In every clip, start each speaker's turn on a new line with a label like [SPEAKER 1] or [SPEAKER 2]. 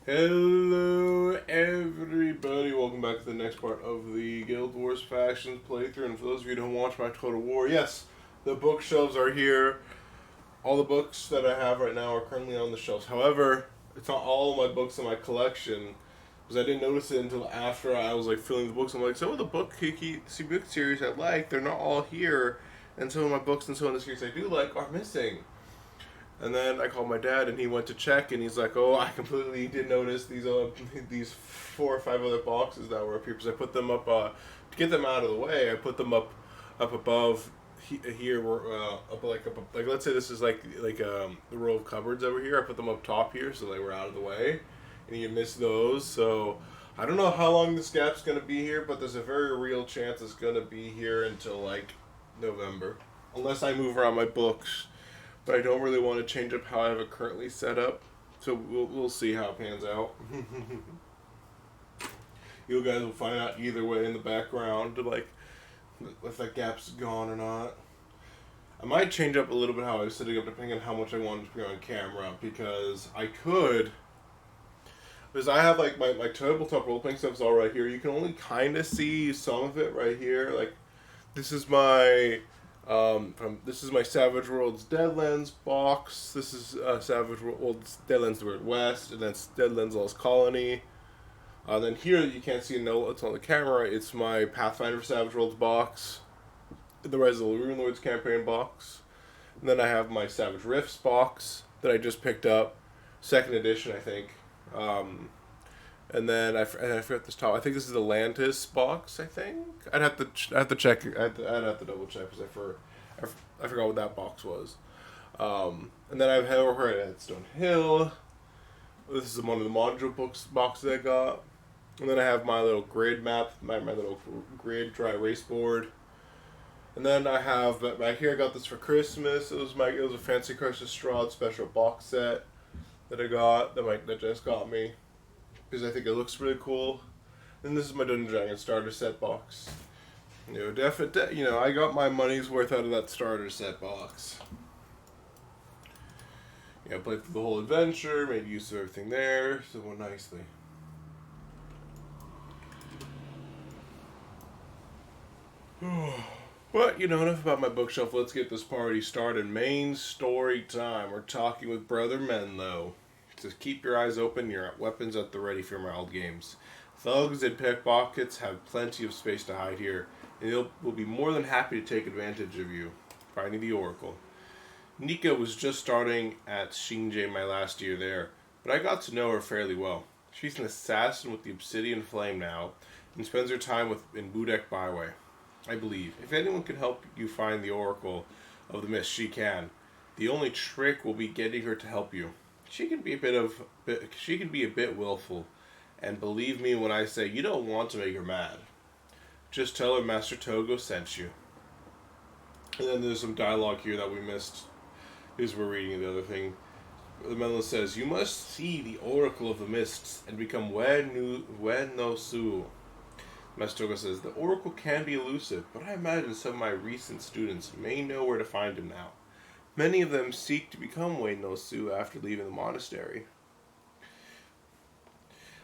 [SPEAKER 1] Hello everybody, welcome back to the next part of the Guild Wars Factions playthrough, and for those of you who don't watch my Total War, yes, the bookshelves are here. All the books that I have right now are currently on the shelves. However, it's not all of my books in my collection, because I didn't notice it until after I was like filling the books. I'm like, some of the book series I like, they're not all here, and some of my books and some of the series I do like are missing. And then I called my dad, and he went to check, and he's like, "Oh, I completely did notice these 4 or 5 other boxes that were up here because I put them up to get them out of the way. I put them up above here, like let's say this is like the row of cupboards over here. I put them up top here so they were out of the way, and you missed those. So I don't know how long this gap's gonna be here, but there's a very real chance it's gonna be here until like November, unless I move around my books, but I don't really want to change up how I have it currently set up. So we'll see how it pans out. You guys will find out either way in the background, like if that gap's gone or not. I might change up a little bit how I was setting up depending on how much I wanted to be on camera, because I have like my tabletop role playing stuff's all right here. You can only kind of see some of it right here. Like this is my this is my Savage Worlds Deadlands box. This is Savage Worlds Deadlands the Weird West, and then Deadlands Lost Colony. Then here you can't see it's on the camera. It's my Pathfinder for Savage Worlds box, the Rise of the Rune Lords campaign box, and then I have my Savage Rifts box that I just picked up, second edition I think. And then I forgot this top. I think this is the Atlantis box. I think I'd have to check. I'd have to double check because I forgot what that box was. And then I have over at Headstone Hill. This is one of the module boxes I got. And then I have my little grid map, my little grid dry erase board. And then I have back here. I got this for Christmas. It was a Fancy Christmas Strahd special box set that I got that just got me, because I think it looks really cool. And this is my Dungeon Dragon starter set box. I got my money's worth out of that starter set box. I played through the whole adventure, made use of everything there, so it went nicely. But, enough about my bookshelf. Let's get this party started. Main story time. We're talking with Brother Menlo. So keep your eyes open, your weapons at the ready for your mild games. Thugs and pickpockets have plenty of space to hide here, and they will be more than happy to take advantage of you. Finding the Oracle. Nika was just starting at Shinjay my last year there, but I got to know her fairly well. She's an assassin with the Obsidian Flame now, and spends her time in Budek Byway. I believe, if anyone can help you find the Oracle of the Mist, she can. The only trick will be getting her to help you. She can be a bit willful, and believe me when I say you don't want to make her mad. Just tell her Master Togo sent you. And then there's some dialogue here that we missed because we're reading the other thing. The Menlo says, "You must see the Oracle of the Mists and become Wen no Su." Master Togo says, "The Oracle can be elusive, but I imagine some of my recent students may know where to find him now. Many of them seek to become Wen no Su after leaving the monastery.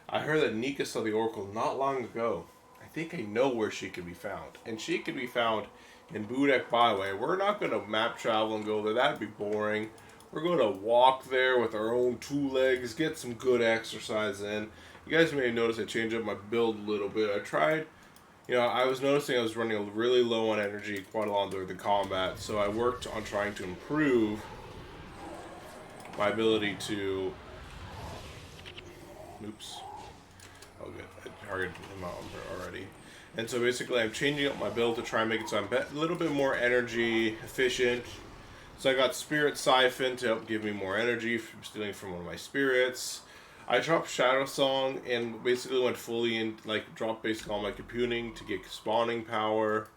[SPEAKER 1] I heard that Nika saw the Oracle not long ago. I think I know where she can be found. And she can be found in Budek Byway. We're not going to map travel and go there. That'd be boring. We're going to walk there with our own 2 legs, get some good exercise in." You guys may have noticed I changed up my build a little bit. I was noticing I was running really low on energy quite a lot during the combat, so I worked on trying to improve my ability to... Oops. Oh, good. I targeted him out already. And so basically I'm changing up my build to try and make it so I'm a little bit more energy efficient. So I got Spirit Siphon to help give me more energy from stealing from one of my spirits. I dropped Shadow Song and basically went fully in, dropped basically all my computing to get spawning power.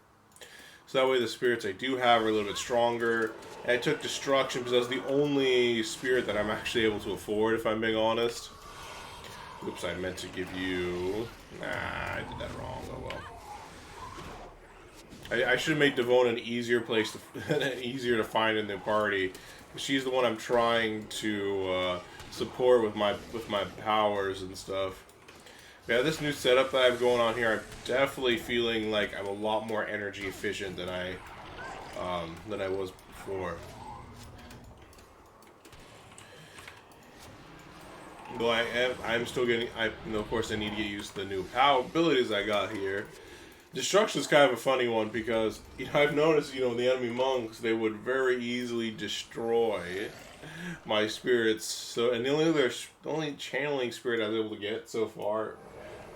[SPEAKER 1] So that way the spirits I do have are a little bit stronger. And I took Destruction because that's the only spirit that I'm actually able to afford, if I'm being honest. Oops, I meant to give you... Nah, I did that wrong. Oh well. I should have made Devon an easier easier to find in the party. She's the one I'm trying to support with my powers and stuff. Yeah, this new setup that I have going on here, I'm definitely feeling like I'm a lot more energy efficient than I was before. Though I'm still getting, of course I need to get used to the new power abilities I got here. Destruction is kind of a funny one because, I've noticed, the enemy monks, they would very easily destroy my spirits. So, and the only channeling spirit I was able to get so far,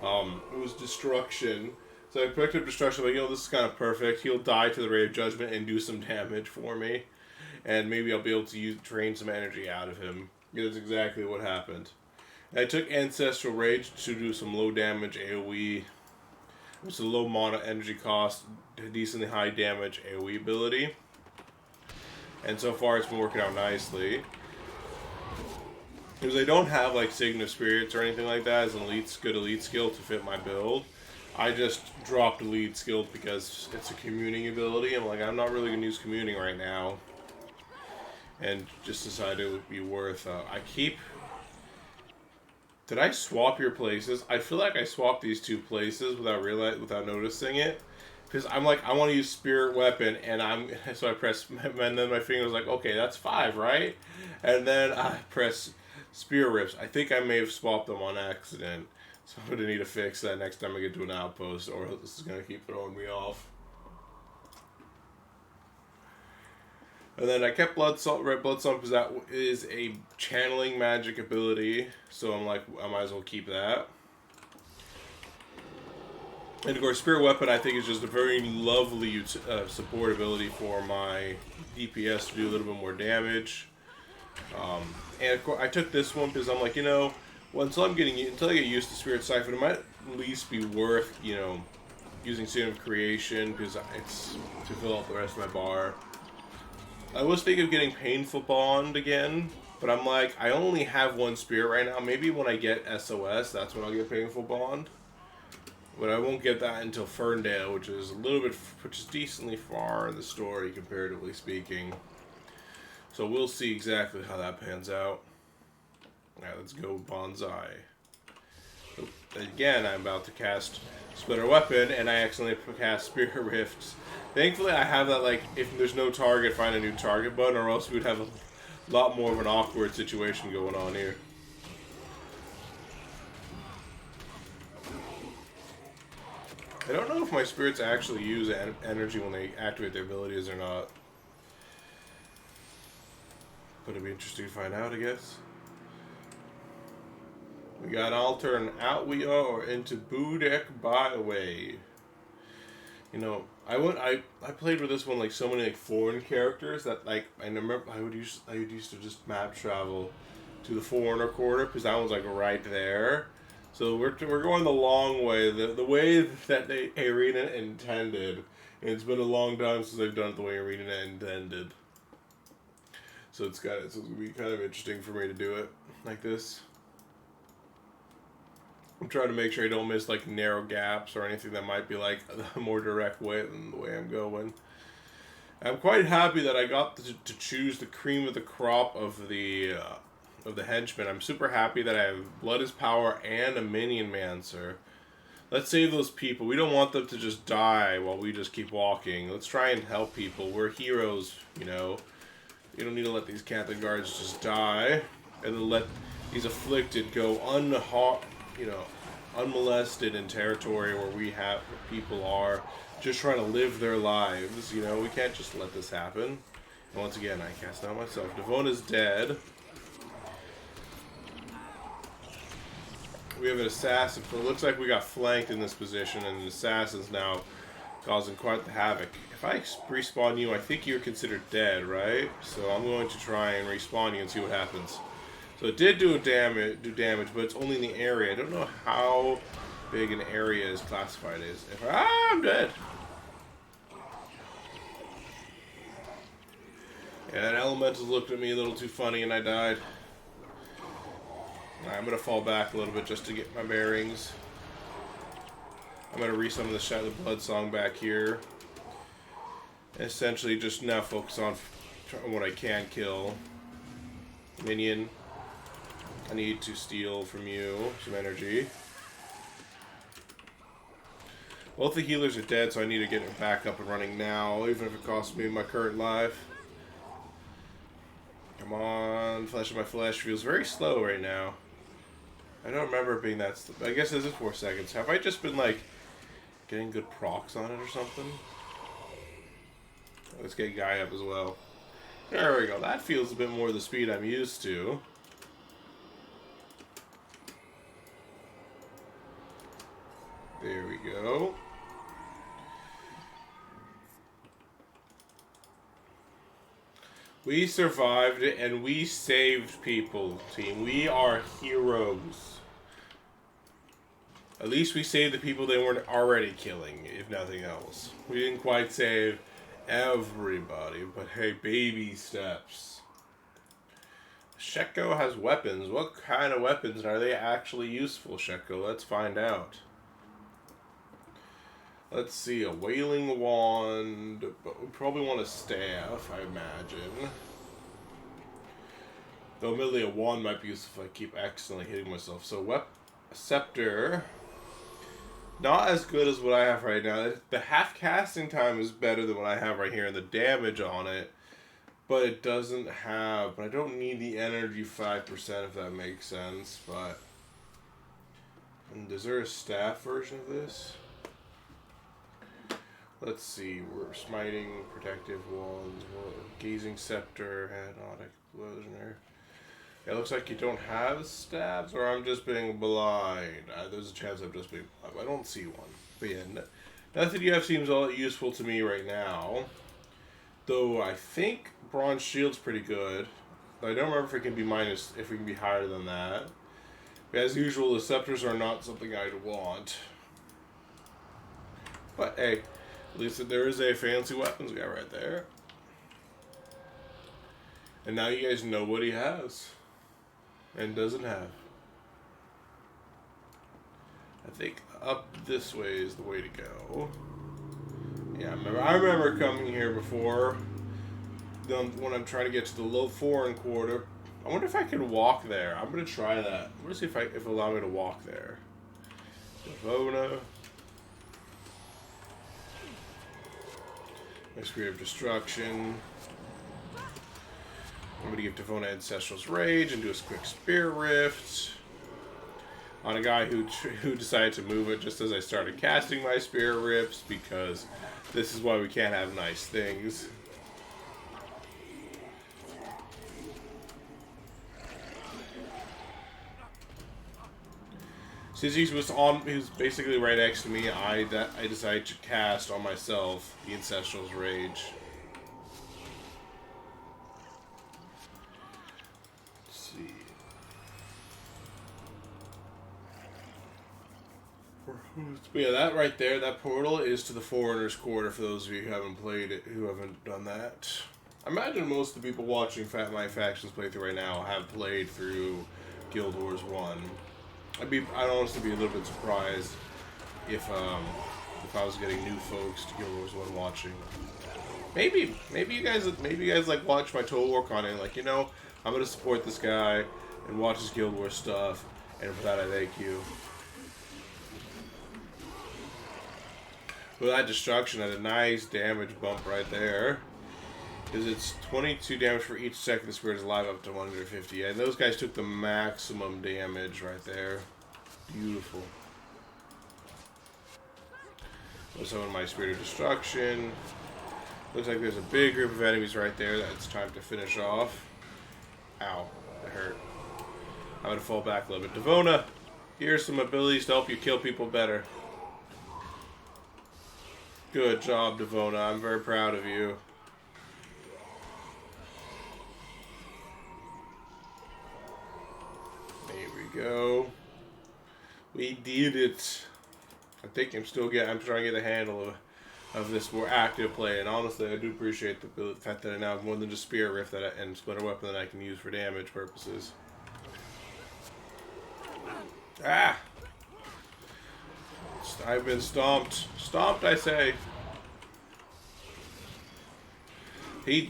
[SPEAKER 1] it was destruction. So I picked up destruction, like, this is kind of perfect. He'll die to the Ray of Judgment and do some damage for me. And maybe I'll be able to drain some energy out of him. That's exactly what happened. I took Ancestral Rage to do some low damage AoE. It's a low mana energy cost, decently high damage AoE ability. And so far it's been working out nicely. Because I don't have like Signet Spirits or anything like that as an good elite skill to fit my build. I just dropped elite skill because it's a communing ability. I'm like, I'm not really going to use communing right now. And just decided it would be worth, Did I swap your places? I feel like I swapped these two places without noticing it. Because I'm like, I want to use Spirit Weapon, and so I press, and then my finger was like, okay, that's 5, right? And then I press Spear Rips. I think I may have swapped them on accident. So I'm going to need to fix that next time I get to an outpost, or this is going to keep throwing me off. And then I kept Red Blood Song because that is a channeling magic ability. So I'm like, I might as well keep that. And of course, Spirit Weapon I think is just a very lovely support ability for my DPS to do a little bit more damage. And of course, I took this one because I'm like, until I get used to Spirit Siphon, it might at least be worth, using Sin of Creation because it's to fill out the rest of my bar. I was thinking of getting Painful Bond again, but I'm like, I only have one spirit right now. Maybe when I get SOS, that's when I'll get Painful Bond. But I won't get that until Ferndale, which is decently far in the story, comparatively speaking. So we'll see exactly how that pans out. Alright, let's go Bonsai. Again, I'm about to cast Splitter Weapon, and I accidentally cast Spirit Rifts. Thankfully, I have that, like, if there's no target, find a new target button, or else we'd have a lot more of an awkward situation going on here. I don't know if my spirits actually use energy when they activate their abilities or not. But it'd be interesting to find out, I guess. We got Alter and out we are into Budek Byway. I played with this one like so many like foreign characters that like I remember I would used to just map travel to the Foreigner Quarter because that one's like right there. So we're going the long way, the way that the arena intended. And it's been a long time since they've done it the way arena intended. So it's gonna be kind of interesting for me to do it like this. I'm trying to make sure I don't miss like narrow gaps or anything that might be like a more direct way than the way I'm going. I'm quite happy that I got to choose the cream of the crop of the henchmen. I'm super happy that I have Blood is Power and a Minion Mancer. Let's save those people. We don't want them to just die while we just keep walking. Let's try and help people. We're heroes, You don't need to let these Captain Guards just die. And then let these afflicted go unmolested in territory where people are just trying to live their lives. We can't just let this happen. And once again, I cast out myself. Devona's dead. We have an assassin. It looks like we got flanked in this position, and an assassin's now causing quite the havoc. If I respawn you, I think you're considered dead, right? So I'm going to try and respawn you and see what happens. So it did do damage, but it's only in the area. I don't know how big an area is classified as. I'm dead. Yeah, that elemental looked at me a little too funny and I died. Alright, I'm going to fall back a little bit just to get my bearings. I'm going to resummon the Shadow Blood Song back here. And essentially just now focus on what I can kill. Minion. I need to steal from you some energy. Both the healers are dead, so I need to get it back up and running now, even if it costs me my current life. Come on, flesh of my flesh feels very slow right now. I don't remember it being that I guess this is 4 seconds. Have I just been, like, getting good procs on it or something? Let's get Guy up as well. There we go. That feels a bit more the speed I'm used to. There we go. We survived it and we saved people, team. We are heroes. At least we saved the people they weren't already killing, if nothing else. We didn't quite save everybody, but hey, baby steps. Sheko has weapons. What kind of weapons are they actually useful, Sheko? Let's find out. Let's see, a wailing wand, but we probably want a staff, I imagine. Though admittedly a wand might be useful if I keep accidentally hitting myself. So scepter, not as good as what I have right now. The half casting time is better than what I have right here, and the damage on it, but it doesn't have, but I don't need the energy 5% if that makes sense, but, and is there a staff version of this? Let's see, we're smiting, protective wands, gazing scepter, hypnotic explosioner. It looks like you don't have stabs, or I'm just being blind. There's a chance I'm just being blind. I don't see one. But yeah, nothing you have seems all useful to me right now. Though I think bronze shield's pretty good. I don't remember if it can be minus, if we can be higher than that. But as usual, the scepters are not something I'd want. But hey, at least there is a fancy weapons guy right there. And now you guys know what he has. And doesn't have. I think up this way is the way to go. Yeah, I remember coming here before. When I'm trying to get to the low foreign quarter. I wonder if I can walk there. I'm gonna try that. I'm gonna see if it'll allow me to walk there. Devona. Mystery of Destruction. I'm going to give Devona Ancestral's Rage and do a quick Spear Rift on a guy who decided to move it just as I started casting my Spear Rifts, because this is why we can't have nice things. Since he was basically right next to me, I decided to cast on myself the Ancestral's Rage. Let's see. But yeah, that right there, that portal is to the Foreigner's Quarter for those of you who haven't played it, who haven't done that. I imagine most of the people watching my Factions playthrough right now have played through Guild Wars 1. I'd honestly be a little bit surprised if I was getting new folks to Guild Wars 1 watching. Maybe you guys like watch my Total War content, like, you know, I'm gonna support this guy and watch his Guild Wars stuff, and for that I thank you. With that destruction at a nice damage bump right there. Because it's 22 damage for each second the spirit is alive up to 150. And those guys took the maximum damage right there. Beautiful. Let's summon my Spirit of Destruction. Looks like there's a big group of enemies right there that it's time to finish off. Ow, that hurt. I'm going to fall back a little bit. Devona, here's some abilities to help you kill people better. Good job, Devona. I'm very proud of you. Go. We did it. I think I'm trying to get a handle of this more active play, and honestly, I do appreciate the fact that I now have more than just Spear Rift and Splinter Weapon that I can use for damage purposes. Ah! I've been stomped. Stomped, I say. He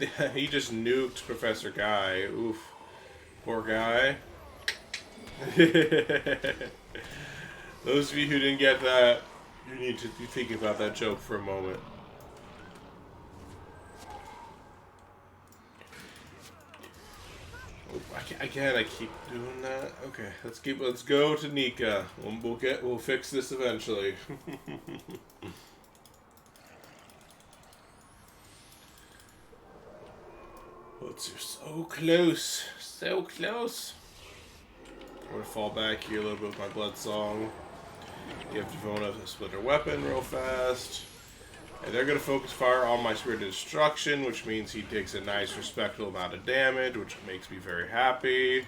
[SPEAKER 1] just nuked Professor Guy. Oof. Poor guy. Those of you who didn't get that, you need to be thinking about that joke for a moment. Oh, I keep doing that. Okay, let's go to Nika. We'll fix this eventually. You're so close, so close. I'm gonna fall back here a little bit with my blood song. You have to phone up a splitter weapon real fast. And they're going to focus fire on my Spirit of Destruction, which means he takes a nice, respectable amount of damage, which makes me very happy.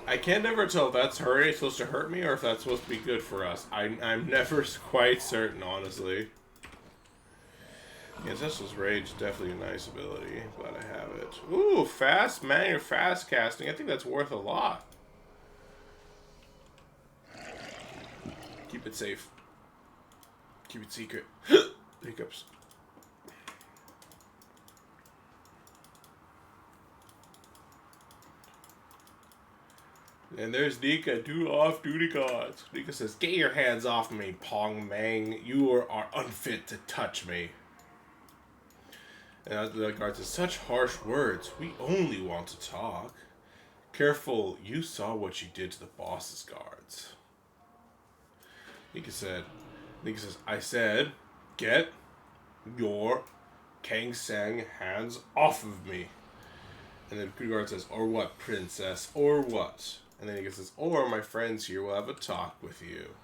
[SPEAKER 1] I can never tell if that's supposed to hurt me or if that's supposed to be good for us. I'm never quite certain, honestly. Ancestral Rage is definitely a nice ability. Glad I have it. Ooh, fast, man, you're fast casting. I think that's worth a lot. Keep it safe. Keep it secret. Hiccups. And there's Nika, do off-duty guards. Nika says, "Get your hands off me, Pong Mang. You are unfit to touch me." And the guard says, "Such harsh words. We only want to talk. Careful, you saw what you did to the boss's guards." Nika says, "I said, get your Kang Sang hands off of me." And then the guard says, "Or what, princess? Or what?" And then he says, "Or my friends here will have a talk with you."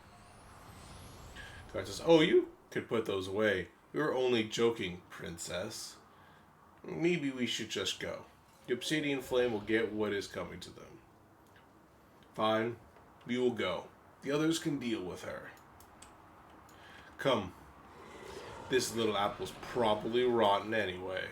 [SPEAKER 1] The guard says, "Oh, you could put those away. We were only joking, princess. Maybe we should just go. The Obsidian Flame will get what is coming to them." "Fine, we will go. The others can deal with her. Come. This little apple's probably rotten anyway."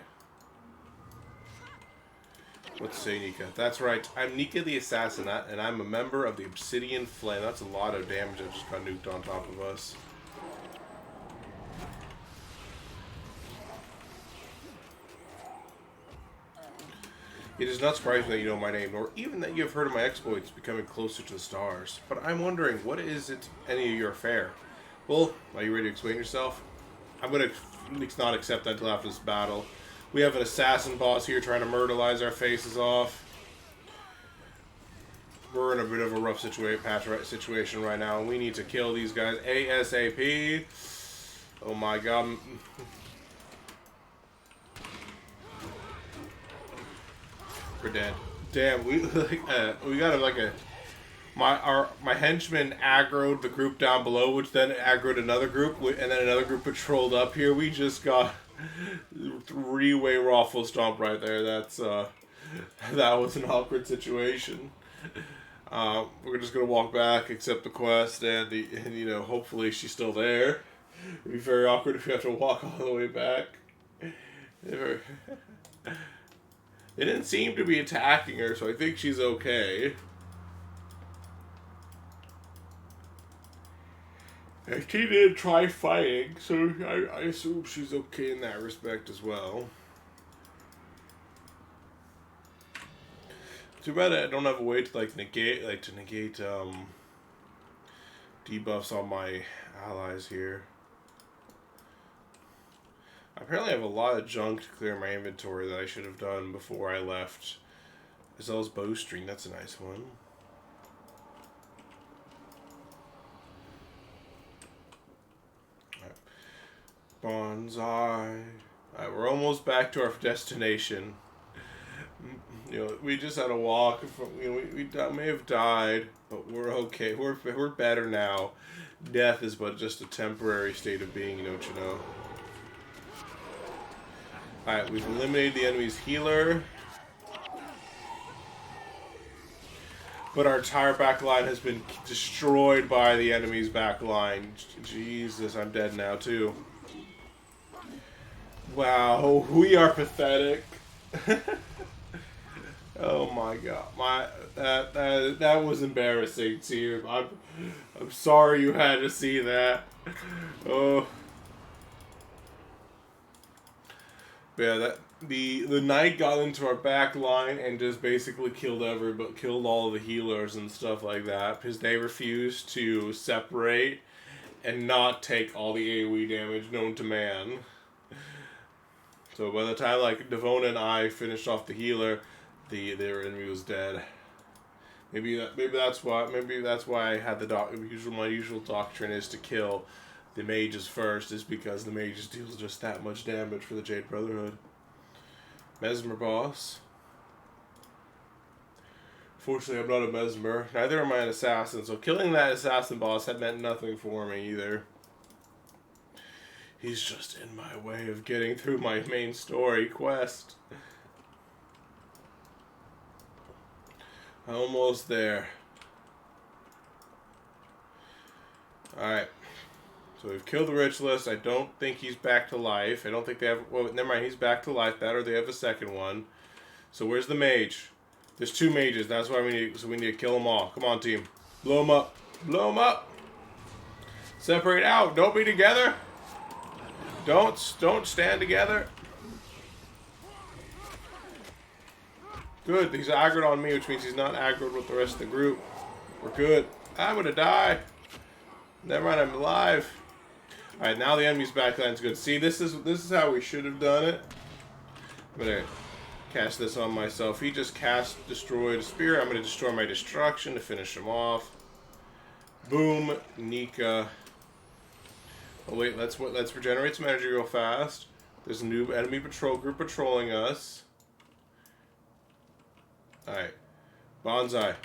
[SPEAKER 1] What's say, Nika? "That's right. I'm Nika the Assassin, and I'm a member of the Obsidian Flame." That's a lot of damage that just got nuked on top of us. "It is not surprising that you know my name, nor even that you have heard of my exploits becoming closer to the stars. But I'm wondering, what is it any of your affair? Well, are you ready to explain yourself? I'm going to not accept that until after this battle. We have an assassin boss here trying to myrtleize our faces off. We're in a bit of a rough situation right now, and we need to kill these guys ASAP. Oh my god." We're dead. Damn, we got like a my henchman aggroed the group down below, which then aggroed another group, and then another group patrolled up here. We just got three-way raffle stomp right there. That was an awkward situation. We're just gonna walk back, accept the quest, and hopefully she's still there. It'd be very awkward if we have to walk all the way back. They didn't seem to be attacking her, so I think she's okay. And she did try fighting, so I assume she's okay in that respect as well. Too bad I don't have a way to negate debuffs on my allies here. Apparently I have a lot of junk to clear my inventory that I should have done before I left. As well as bowstring, that's a nice one. Bonsai. Alright, we're almost back to our destination. We just had a walk. We may have died, but we're okay. We're better now. Death is but just a temporary state of being, don't you know? Alright, we've eliminated the enemy's healer. But our entire back line has been destroyed by the enemy's back line. Jesus, I'm dead now too. Wow, we are pathetic. Oh my god, that was embarrassing to you. I'm sorry you had to see that. Oh, yeah, the knight got into our back line and just basically killed all of the healers and stuff like that because they refused to separate and not take all the AoE damage known to man. So by the time like Devona and I finished off the healer, their enemy was dead. Maybe that's why I had my usual doctrine is to kill the mages first, is because the mages deals just that much damage for the Jade Brotherhood. Mesmer boss. Fortunately, I'm not a Mesmer. Neither am I an assassin, so killing that assassin boss had meant nothing for me either. He's just in my way of getting through my main story quest. Almost there. Alright. So we've killed the Ritualist. I don't think he's back to life. I don't think they have... Well, never mind. He's back to life. That or they have a second one. So where's the mage? There's 2 mages. That's why we need... So we need to kill them all. Come on, team. Blow them up. Blow them up. Separate out. Don't be together. Don't stand together. Good. He's aggroed on me, which means he's not aggroed with the rest of the group. We're good. I'm gonna die. Never mind. I'm alive. Alright, now the enemy's backline's good. See, this is how we should have done it. I'm gonna cast this on myself. He just destroyed a spear. I'm gonna destroy my destruction to finish him off. Boom, Nika. Oh wait, let's regenerate some energy real fast. There's a new enemy patrol group patrolling us. Alright. Bonsai.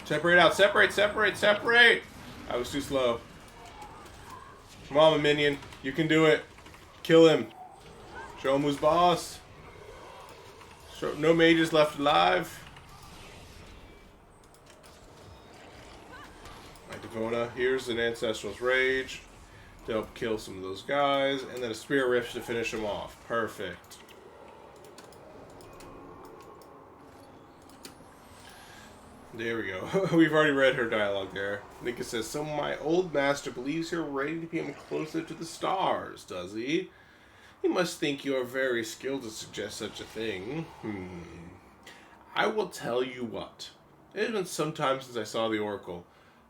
[SPEAKER 1] Separate out. Separate, separate, separate! I was too slow. Come on, minion. You can do it. Kill him. Show him who's boss. No mages left alive. Alright, Devona. Here's an Ancestral's Rage to help kill some of those guys. And then a Spear Rift to finish them off. Perfect. There we go. We've already read her dialogue there. Nika says, so my old master believes you're ready to become closer to the stars, does he? He must think you are very skilled to suggest such a thing. I will tell you what. It has been some time since I saw the Oracle,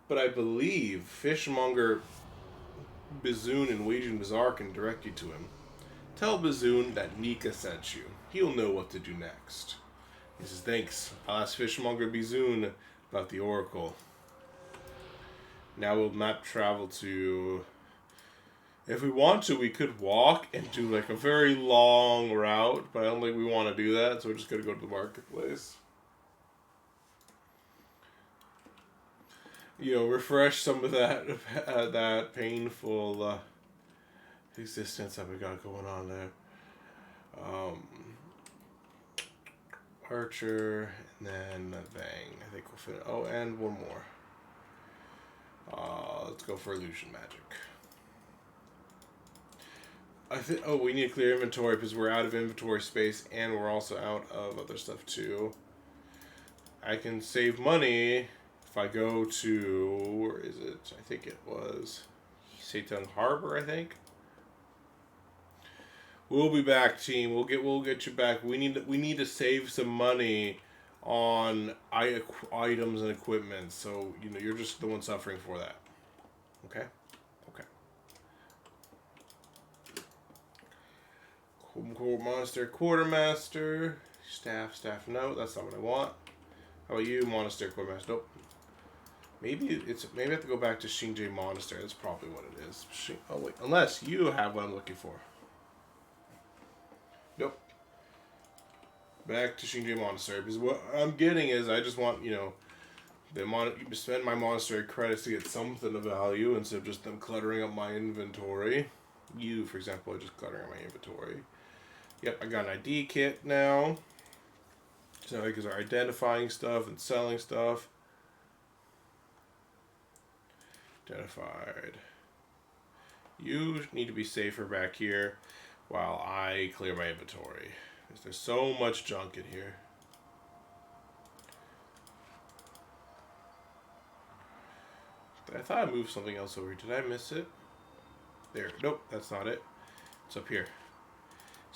[SPEAKER 1] but I believe Fishmonger Bazoon and Weijin Bazaar can direct you to him. Tell Bazoon that Nika sent you. He'll know what to do next. He says, thanks. I'll ask Fishmonger Bazoon about the Oracle. Now we'll map travel to... If we want to, we could walk and do like a very long route, but I don't think we want to do that, so we're just going to go to the marketplace. You know, refresh some of that that painful existence that we got going on there. Archer, and then Bang. I think we'll fit. Oh, and one more. Let's go for Illusion Magic. I think. Oh, we need to clear inventory because we're out of inventory space, and we're also out of other stuff too. I can save money if I go to, where is it? I think it was Seitung Harbor. I think. We'll be back, team. We'll get you back. We need to save some money on items and equipment. So you know you're just the one suffering for that. Okay. Okay. Monster Quartermaster. Staff. No, that's not what I want. How about you, Monastery Quartermaster? Nope. Maybe I have to go back to Shinjay Monastery. That's probably what it is. Oh wait, unless you have what I'm looking for. Nope. Back to Shinjay Monastery, because what I'm getting is I just want, you know, spend my monastery credits to get something of value instead of just them cluttering up my inventory. You, for example, are just cluttering up my inventory. Yep, I got an ID kit now. So because they're identifying stuff and selling stuff. Identified. You need to be safer back here while I clear my inventory. There's so much junk in here. I thought I moved something else over here. Did I miss it? There. Nope, that's not it. It's up here.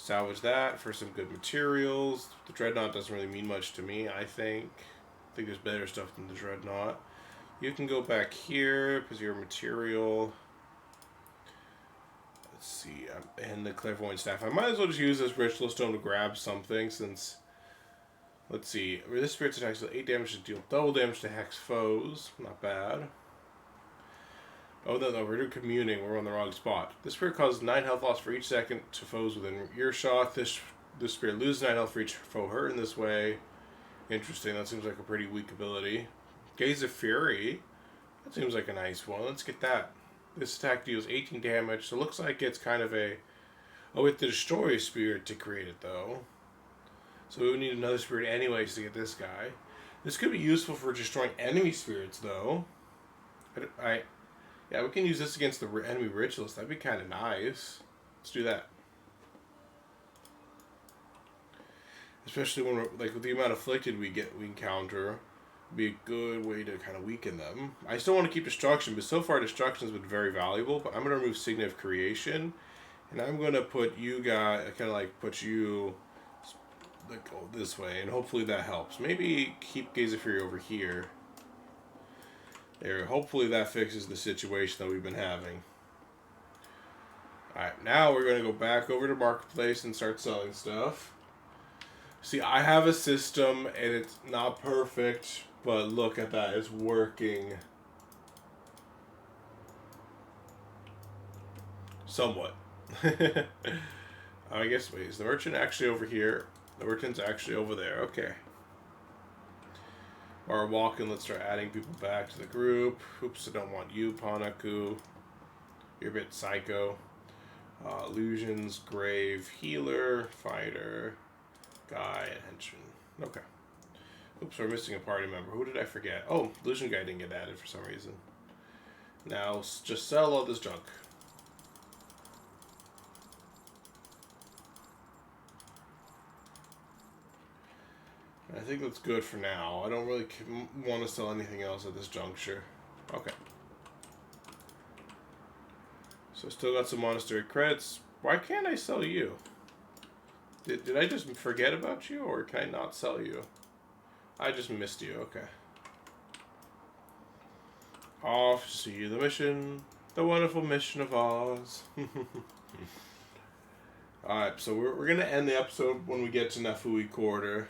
[SPEAKER 1] Salvage that for some good materials. The Dreadnought doesn't really mean much to me, I think. I think there's better stuff than the Dreadnought. You can go back here because you're material. Let's see. And the Clairvoyant Staff. I might as well just use this Ritual Stone to grab something since... Let's see. This Spirit's attacks deal 8 damage to deal double damage to Hex foes. Not bad. Oh, no, we're doing Communing. We're on the wrong spot. This Spirit causes 9 health loss for each second to foes within earshot. This Spirit loses 9 health for each foe hurt in this way. Interesting. That seems like a pretty weak ability. Gaze of Fury. That seems like a nice one. Let's get that. This attack deals 18 damage. So it looks like it's kind of a... Oh, we have to destroy a Spirit to create it, though. So we would need another Spirit anyways to get this guy. This could be useful for destroying enemy spirits, though. Yeah, we can use this against the enemy ritualist. That'd be kind of nice. Let's do that. Especially when we're, like, with the amount of afflicted we encounter, would be a good way to kind of weaken them. I still want to keep destruction, but so far destruction has been very valuable. But I'm going to remove Signet of Creation, and I'm going to put you guys, kind of like put you like this way, and hopefully that helps. Maybe keep Gaze of Fury over here. There, hopefully that fixes the situation that we've been having. Alright, now we're going to go back over to Marketplace and start selling stuff. See, I have a system, and it's not perfect, but look at that, it's working. Somewhat. I guess, wait, is the merchant actually over here? The merchant's actually over there, okay. Or walking, let's start adding people back to the group. Oops, I don't want you, Panaku. You're a bit psycho. Illusions, Grave, Healer, Fighter, Guy, and Henchman. Okay. Oops, we're missing a party member. Who did I forget? Oh, Illusion Guy didn't get added for some reason. Now, just sell all this junk. I think that's good for now. I don't really want to sell anything else at this juncture. Okay. So still got some monastery credits. Why can't I sell you? Did I just forget about you, or can I not sell you? I just missed you. Okay. Off to see the mission. The wonderful mission of Oz. Alright, so we're going to end the episode when we get to Nafui Quarter.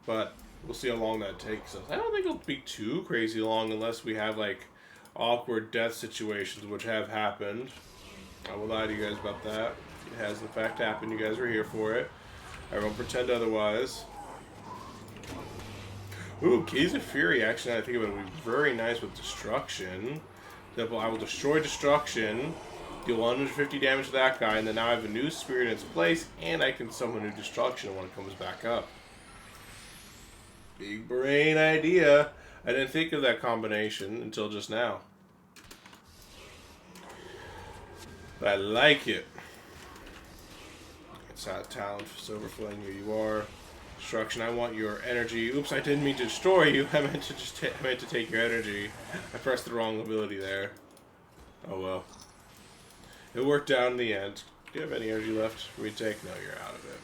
[SPEAKER 1] But we'll see how long that takes us. I don't think it'll be too crazy long unless we have, like, awkward death situations, which have happened. I will lie to you guys about that. It has, in fact, happened. You guys were here for it. I won't pretend otherwise. Ooh, Gaze of Fury, actually, I think it would be very nice with Destruction. Example, I will destroy Destruction, deal 150 damage to that guy, and then now I have a new spirit in its place, and I can summon a new Destruction when it comes back up. Big brain idea. I didn't think of that combination until just now. But I like it. It's out talent for Silverflame. Here you are. Destruction. I want your energy. Oops, I didn't mean to destroy you. I meant to take your energy. I pressed the wrong ability there. Oh well. It worked out in the end. Do you have any energy left for me to take? No, you're out of it.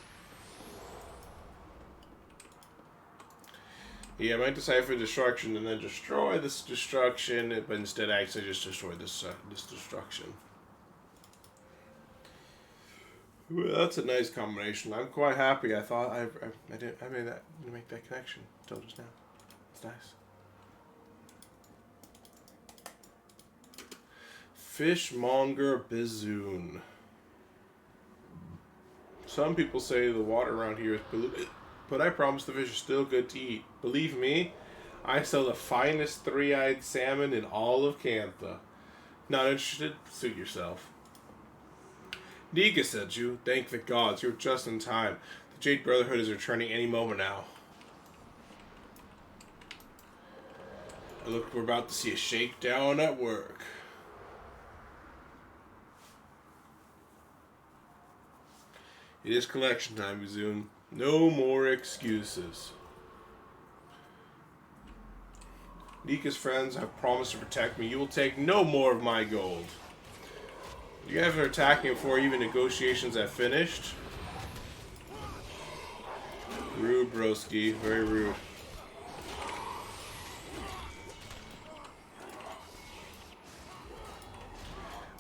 [SPEAKER 1] Yeah, I might decide for destruction and then destroy this destruction, but instead I actually just destroy this destruction. Well, that's a nice combination. I'm quite happy. I thought I made that connection until just now. It's nice. Fishmonger Bizoon. Some people say the water around here is polluted. But I promise the fish are still good to eat. Believe me, I sell the finest three-eyed salmon in all of Cantha. Not interested? Suit yourself. Nika sent you. Thank the gods. You're just in time. The Jade Brotherhood is returning any moment now. Look, we're about to see a shakedown at work. It is collection time, Bizoon. No more excuses. Nika's friends have promised to protect me. You will take no more of my gold. You guys are attacking before even negotiations have finished. Rude, broski. Very rude.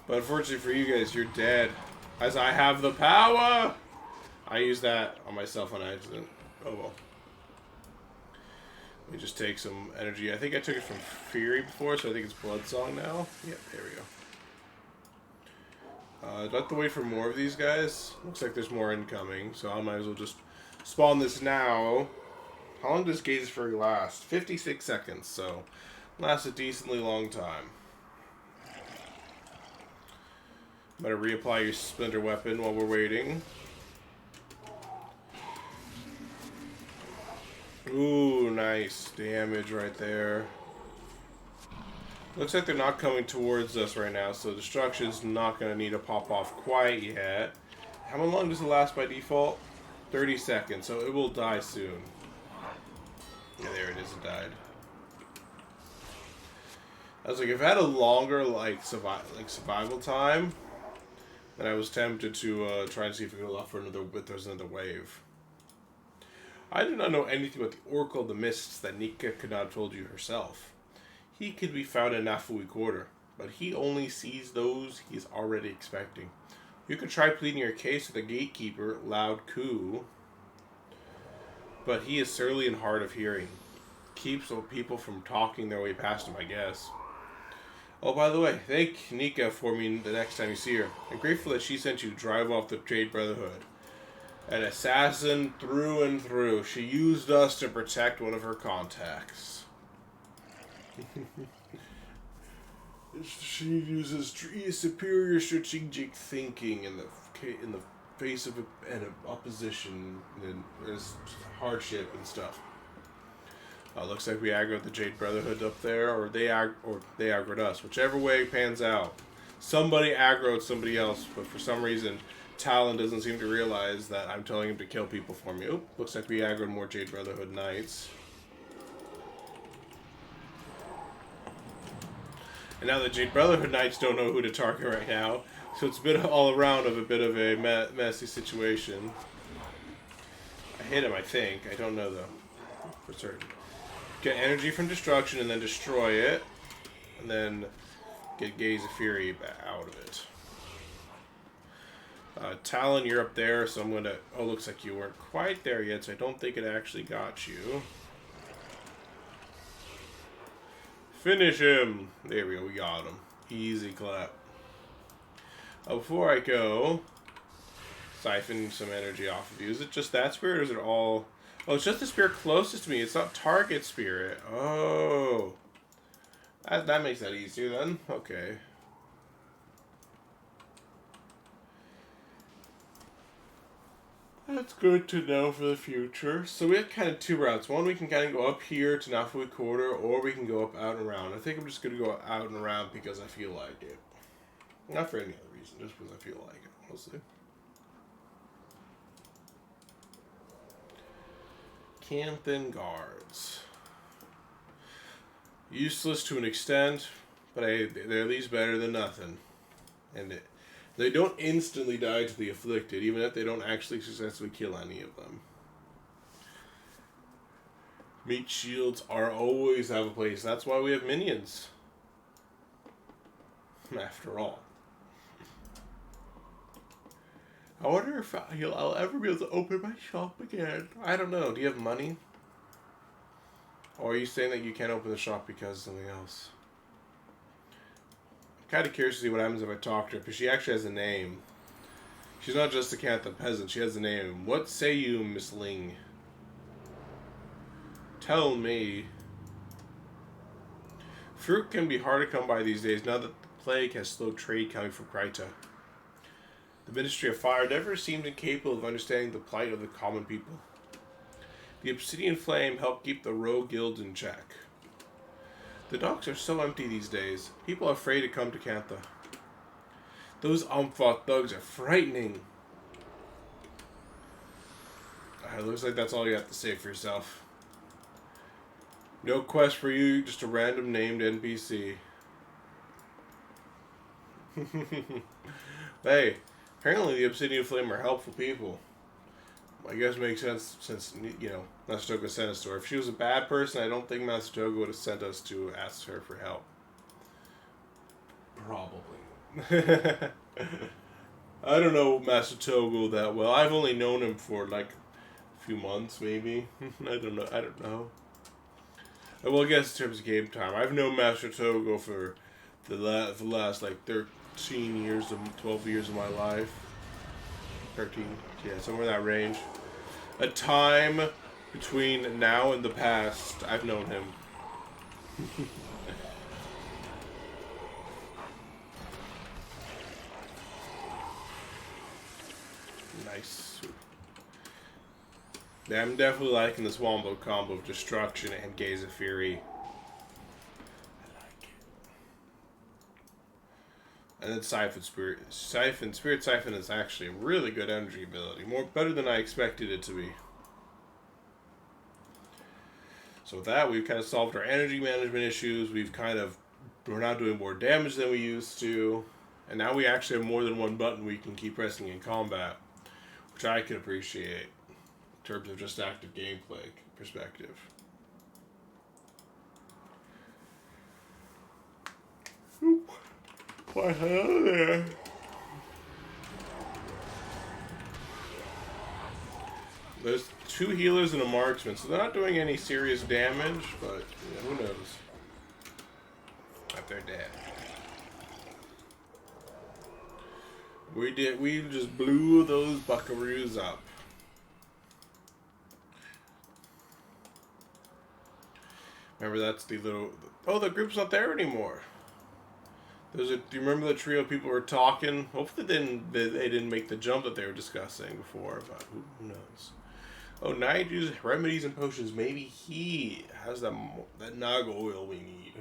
[SPEAKER 1] But unfortunately for you guys, you're dead. As I have the power! I used that on myself on accident. Oh well. Let me just take some energy. I think I took it from Fearmy before, so I think it's Blood Song now. Yep, there we go. Do I have to wait for more of these guys? Looks like there's more incoming, so I might as well just spawn this now. How long does Gaze Fury last? 56 seconds, so lasts a decently long time. Better reapply your Splinter Weapon while we're waiting. Ooh, nice damage right there. Looks like they're not coming towards us right now, so Destruction's not going to need to pop off quite yet. How long does it last by default? 30 seconds, so it will die soon. Yeah, there it is, it died. I was like, if I had a longer survival time, then I was tempted to try and see if we could go off for another, if there's another wave. I do not know anything about the Oracle of the Mists that Nika could not have told you herself. He could be found in Nafui Quarter, but he only sees those he is already expecting. You could try pleading your case with the gatekeeper, Loud Ku, but he is surly and hard of hearing. Keeps people from talking their way past him, I guess. Oh, by the way, thank Nika for me the next time you see her. I'm grateful that she sent you to drive off the Jade Brotherhood. An assassin through and through. She used us to protect one of her contacts. She uses superior strategic thinking in the face of an opposition and hardship and stuff. Looks like we aggroed the Jade Brotherhood up there, or they aggroed us. Whichever way pans out. Somebody aggroed somebody else, but for some reason, Talon doesn't seem to realize that I'm telling him to kill people for me. Oop, looks like we aggroed more Jade Brotherhood Knights. And now the Jade Brotherhood Knights don't know who to target right now, so it's a bit all around of a bit of a messy situation. I hit him, I think. I don't know though, for certain. Get energy from destruction and then destroy it, and then get Gaze of Fury out of it. Talon, you're up there, so I'm gonna. Oh, looks like you weren't quite there yet, so I don't think it actually got you. Finish him! There we go, we got him. Easy clap. Before I go, siphon some energy off of you. Is it just that spirit, or is it all... Oh, it's just the spirit closest to me. It's not target spirit. Oh. That makes that easier then. Okay. That's good to know for the future. So we have kind of two routes. One, we can kind of go up here to Nafui Quarter, or we can go up out and around. I think I'm just going to go out and around because I feel like it. Not for any other reason, just because I feel like it, honestly. Canthan Guards. Useless to an extent, but they're at least better than nothing. And they don't instantly die to the afflicted, even if they don't actually successfully kill any of them. Meat shields are always have a place. That's why we have minions. After all. I wonder if I'll ever be able to open my shop again. I don't know. Do you have money? Or are you saying that you can't open the shop because of something else? I'm kind of curious to see what happens if I talk to her, because she actually has a name. She's not just a Canthan peasant, she has a name. What say you, Miss Ling? Tell me. Fruit can be hard to come by these days now that the plague has slowed trade coming from Kryta. The Ministry of Fire never seemed incapable of understanding the plight of the common people. The Obsidian Flame helped keep the rogue guilds in check. The docks are so empty these days. People are afraid to come to Cantha. Those Umfot thugs are frightening. It looks like that's all you have to say for yourself. No quest for you, just a random named NPC. Hey, apparently the Obsidian Flame are helpful people. I guess it makes sense since, you know, Master Togo sent us to her. If she was a bad person, I don't think Master Togo would have sent us to ask her for help. Probably. I don't know Master Togo that well. I've only known him for like a few months, maybe. I don't know. I don't know. Well, I guess in terms of game time, I've known Master Togo for the last like 13 years, 12 years of my life. 13, yeah, somewhere in that range. A time between now and the past, I've known him. Nice. Yeah, I'm definitely liking this Wombo combo of Destruction and Gaze of Fury. I like it. And then Siphon Spirit. Spirit Siphon is actually a really good energy ability. Better than I expected it to be. So with that, we've kind of solved our energy management issues. We're now doing more damage than we used to. And now we actually have more than one button we can keep pressing in combat, which I can appreciate in terms of just active gameplay perspective. Oop. Why, hello there. There's 2 healers and a marksman, so they're not doing any serious damage, but yeah, who knows? If they're dead. We just blew those buckaroos up. Remember, that's the little... Oh, the group's not there anymore. Do you remember the trio of people who were talking? Hopefully they didn't make the jump that they were discussing before, but who knows? Oh, Nigel's remedies and potions. Maybe he has that Naga oil we need.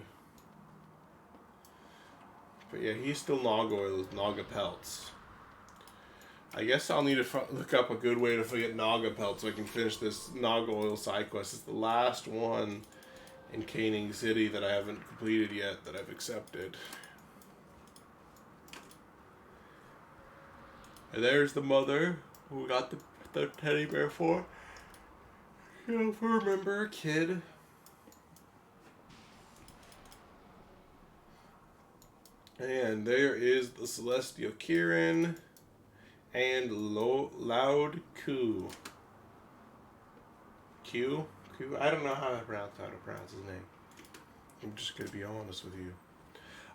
[SPEAKER 1] But yeah, he's still Naga oil with Naga pelts. I guess I'll need to look up a good way to get Naga pelts so I can finish this Naga oil side quest. It's the last one in Caning City that I haven't completed yet that I've accepted. And there's the mother who we got the teddy bear for. You know, if I remember a kid. And there is the Celestial Kirin and Loud Q. Q? I don't know how to pronounce his name. I'm just going to be honest with you.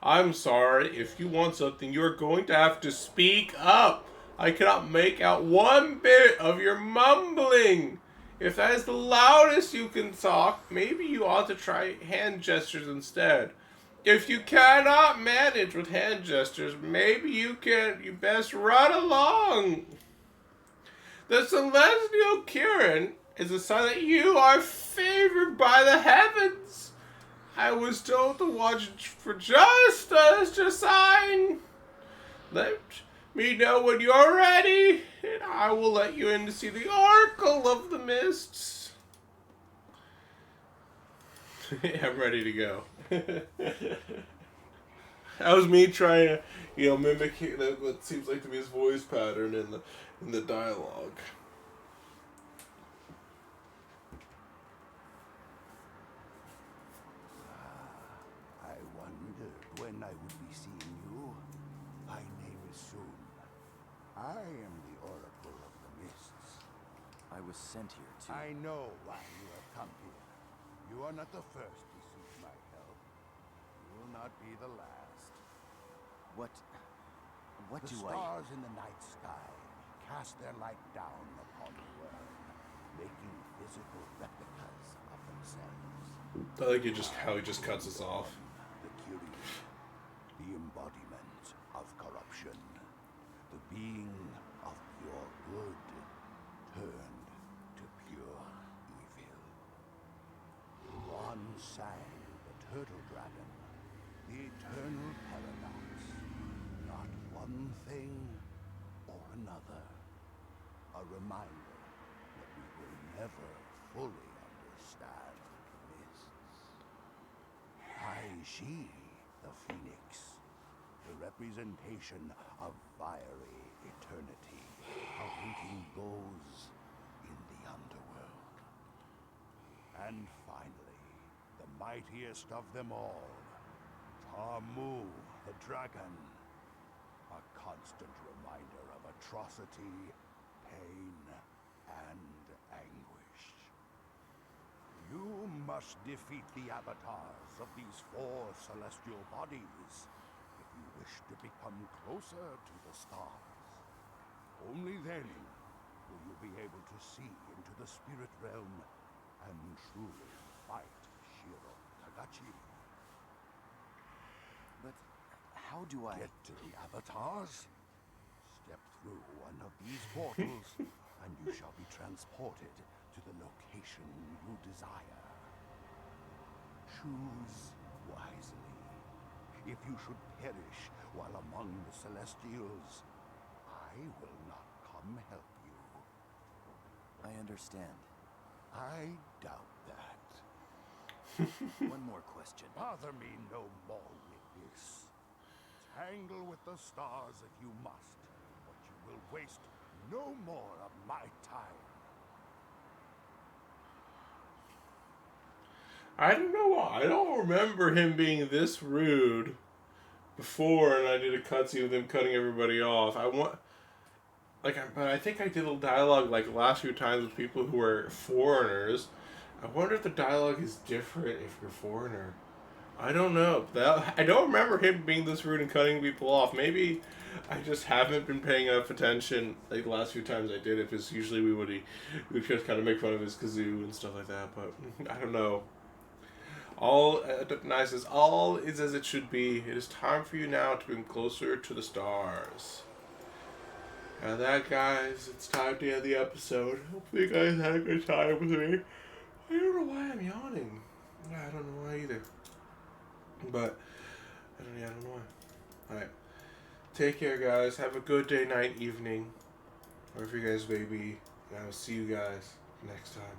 [SPEAKER 1] I'm sorry. If you want something, you're going to have to speak up. I cannot make out one bit of your mumbling. If that is the loudest you can talk, maybe you ought to try hand gestures instead. If you cannot manage with hand gestures, maybe you best run along. The Celestial Kirin is a sign that you are favored by the heavens. I was told to watch for just such a sign. Let me know when you're ready, and I will let you in to see the Oracle of the Mists. I'm ready to go. That was me trying to, mimic what seems like to be his voice pattern in the dialogue.
[SPEAKER 2] I wondered when I would be seeing you. My name is Sun. I am the Oracle of the Mists.
[SPEAKER 3] I was sent here to...
[SPEAKER 2] I know why you have come here. You are not the first to seek my help. You will not be the last.
[SPEAKER 3] What
[SPEAKER 2] The
[SPEAKER 3] do
[SPEAKER 2] stars in the night sky cast their light down upon the world, making physical replicas of themselves.
[SPEAKER 1] I like how he just cuts us off.
[SPEAKER 2] The curious, the embodiment of corruption, the being of pure good turned to pure evil. One sang the turtle dragon, the eternal paradox. Not one thing or another. A reminder that we will never fully understand the mists. I, she, the phoenix, the representation of fiery eternity, awaiting those And finally, the mightiest of them all, Tamu, the dragon. A constant reminder of atrocity, pain, and anguish. You must defeat the avatars of these 4 celestial bodies if you wish to become closer to the stars. Only then will you be able to see into the spirit realm and truly fight Shiro Tagachi.
[SPEAKER 3] But how do I...
[SPEAKER 2] Get to the avatars, step through one of these portals, and you shall be transported to the location you desire. Choose wisely. If you should perish while among the Celestials, I will not come help you.
[SPEAKER 3] I understand.
[SPEAKER 2] I doubt that.
[SPEAKER 3] One more question.
[SPEAKER 2] Bother me no more with this. Tangle with the stars if you must, but you will waste no more of my time.
[SPEAKER 1] I don't know why. I don't remember him being this rude before, and I did a cutscene with him cutting everybody off. But I think I did a dialogue like the last few times with people who are foreigners. I wonder if the dialogue is different if you're a foreigner. I don't know. I don't remember him being this rude and cutting people off. Maybe I just haven't been paying enough attention like the last few times I did it, because usually we would just kind of make fun of his kazoo and stuff like that. But I don't know. All nice as all is as it should be. It is time for you now to bring closer to the stars. And that, guys, it's time to end the episode. Hopefully you guys had a good time with me. I don't know why I'm yawning. Yeah, I don't know why either. But, I don't know why. Alright. Take care, guys. Have a good day, night, evening. Wherever you guys may be. And I will see you guys next time.